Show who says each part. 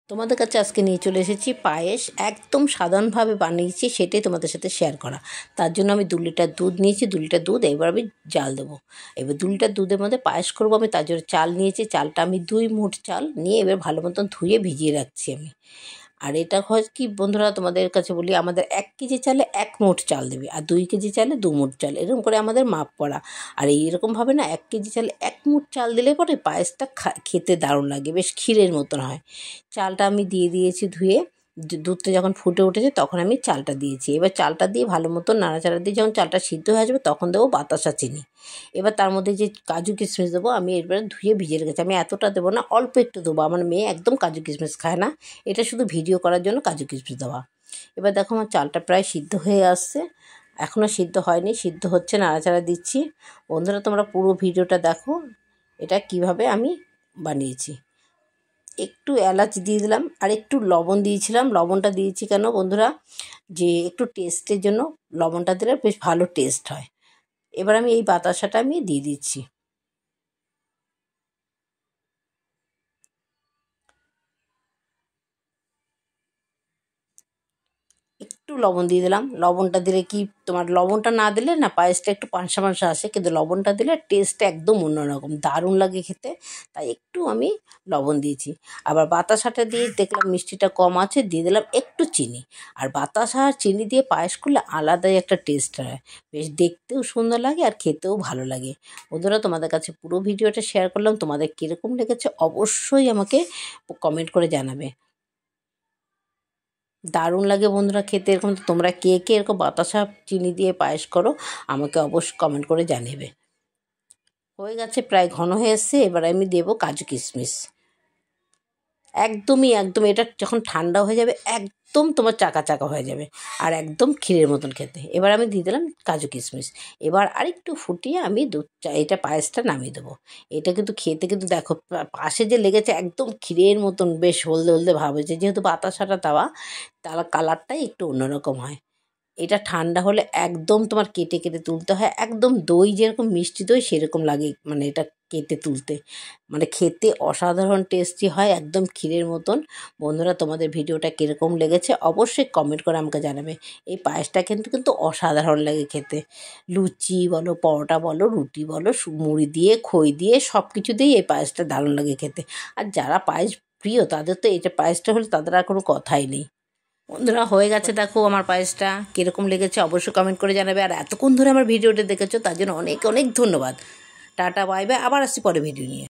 Speaker 1: তোমাদের কাছে আজকে নিয়ে চলে এসেছি পায়েস। একদম সাধারণভাবে বানিয়েছি, সেটাই তোমাদের সাথে শেয়ার করা। তার জন্য আমি 2 লিটার দুধ নিয়েছি। 2 লিটার দুধ এবার আমি জাল দেবো। এবার 2 লিটার দুধের মধ্যে পায়েস করবো আমি, তার জন্য চাল নিয়েছি। চালটা আমি 2 মুঠ চাল নিয়ে এবার ভালো মতন ধুয়ে ভিজিয়ে রাখছি আমি। আর এটা হয় কি বন্ধুরা, তোমাদের কাছে বলি, আমাদের 1 কেজি চালে 1 মুঠ চাল দেবে, আর 2 কেজি চালে 2 মুঠ চাল, এরকম করে আমাদের মাপ করা। আর এইরকমভাবে না 1 কেজি চালে 1 মুঠ চাল দিলে পরে পায়েসটা খেতে দারুণ লাগে, বেশ ক্ষীরের মতন হয়। চালটা আমি দিয়ে দিয়েছি ধুয়ে। দুধটা যখন ফুটে উঠেছে তখন আমি চালটা দিয়েছি। এবার চালটা দিয়ে ভালো মতন নাড়াচাড়া দিয়ে যখন চালটা সিদ্ধ হয়ে আসবে তখন দেবো বাতাসা চিনি। এবার তার মধ্যে যে কাজু কিশমিশ দেবো আমি এরপরে ধুয়ে ভিজিয়ে রেখেছি। আমি এতটা দেবো না, অল্প একটু দেবো। আমার মেয়ে একদম কাজু কিশমিশ খায় না, এটা শুধু ভিডিও করার জন্য কাজু কিশমিশ দেওয়া। এবার দেখো আমার চালটা প্রায় সিদ্ধ হয়ে আসছে, এখনও সিদ্ধ হয়নি, সিদ্ধ হচ্ছে, নাড়াচাড়া দিচ্ছি। বন্ধুরা তোমরা পুরো ভিডিওটা দেখো এটা কিভাবে আমি বানিয়েছি। একটু এলাচ দিয়ে দিলাম আর একটু লবণ দিয়েছিলাম। লবণটা দিয়েছি কেন বন্ধুরা, যে একটু টেস্টের জন্য লবণটা দিলে বেশ ভালো টেস্ট হয়। এবার আমি এই বাতাসাটা আমি দিয়ে দিচ্ছি। একটু লবণ দিয়ে দিলাম। লবণটা দিলে কি, তোমার লবণটা না দিলে না পায়েসটা একটু পানসা পানসা আসে, কিন্তু লবণটা দিলে টেস্টটা একদম অন্যরকম, দারুণ লাগে খেতে। তাই একটু আমি লবণ দিয়েছি। আবার বাতাসাটা দিয়ে দেখলাম মিষ্টিটা কম আছে, দিয়ে দিলাম একটু চিনি। আর বাতাসা আর চিনি দিয়ে পায়েস করলে আলাদাই একটা টেস্ট হয়, বেশ দেখতেও সুন্দর লাগে আর খেতেও ভালো লাগে। বন্ধুরা তোমাদের কাছে পুরো ভিডিওটা শেয়ার করলাম, তোমাদের কীরকম লেগেছে অবশ্যই আমাকে কমেন্ট করে জানাবে। দারুণ লাগে বন্ধুরা খেতে এরকম। তো তোমরা কে কে এরকম বাতাসা চিনি দিয়ে পায়েস করো আমাকে অবশ্যই কমেন্ট করে জানাবে। হয়ে গেছে, প্রায় ঘন হয়ে এসছে। এবার আমি দেবো কাজু কিশমিশ। একদমই একদম এটা যখন ঠান্ডা হয়ে যাবে একদম তোমার চাকা চাকা হয়ে যাবে, আর একদম ক্ষীরের মতন খেতে। এবার আমি দিয়ে দিলাম কাজু কিশমিশ। এবার আরেকটু ফুটিয়ে আমি এটা পায়েসটা নামিয়ে দেবো। এটা কিন্তু খেতে কিন্তু দেখো পাশে যে লেগেছে একদম ক্ষীরের মতন, বেশ হলদে হলদে ভাব হয়েছে, যেহেতু বাতাসাটা দেওয়া তার কালারটাই একটু অন্যরকম হয়। এটা ঠান্ডা হলে একদম তোমার কেটে কেটে তুলতে হয়, একদম দই যেরকম মিষ্টি দই সেরকম লাগে, মানে এটা কেটে তুলতে, মানে খেতে অসাধারণ টেস্টি হয়, একদম ক্ষীরের মতন। বন্ধুরা তোমাদের ভিডিওটা কীরকম লেগেছে অবশ্যই কমেন্ট করে আমাকে জানাবে। এই পায়েসটা কিন্তু কিন্তু অসাধারণ লাগে খেতে। লুচি বলো, পরোটা বলো, রুটি বলো, মুড়ি দিয়ে, খই দিয়ে, সব কিছু দিয়েই এই পায়েসটা দারুণ লাগে খেতে। আর যারা পায়েস প্রিয় তাদের তো এটা পায়েসটা হলে তাদের আর কোনো কথাই নেই। বন্ধুরা হয়ে গেছে, দেখো আমার পায়েসটা কীরকম লেগেছে অবশ্যই কমেন্ট করে জানাবে। আর এতক্ষণ ধরে আমার ভিডিওটা দেখেছো তার জন্য অনেক অনেক ধন্যবাদ। টাটা বাই বাই, আবার আসছি পরে ভিডিও নিয়ে।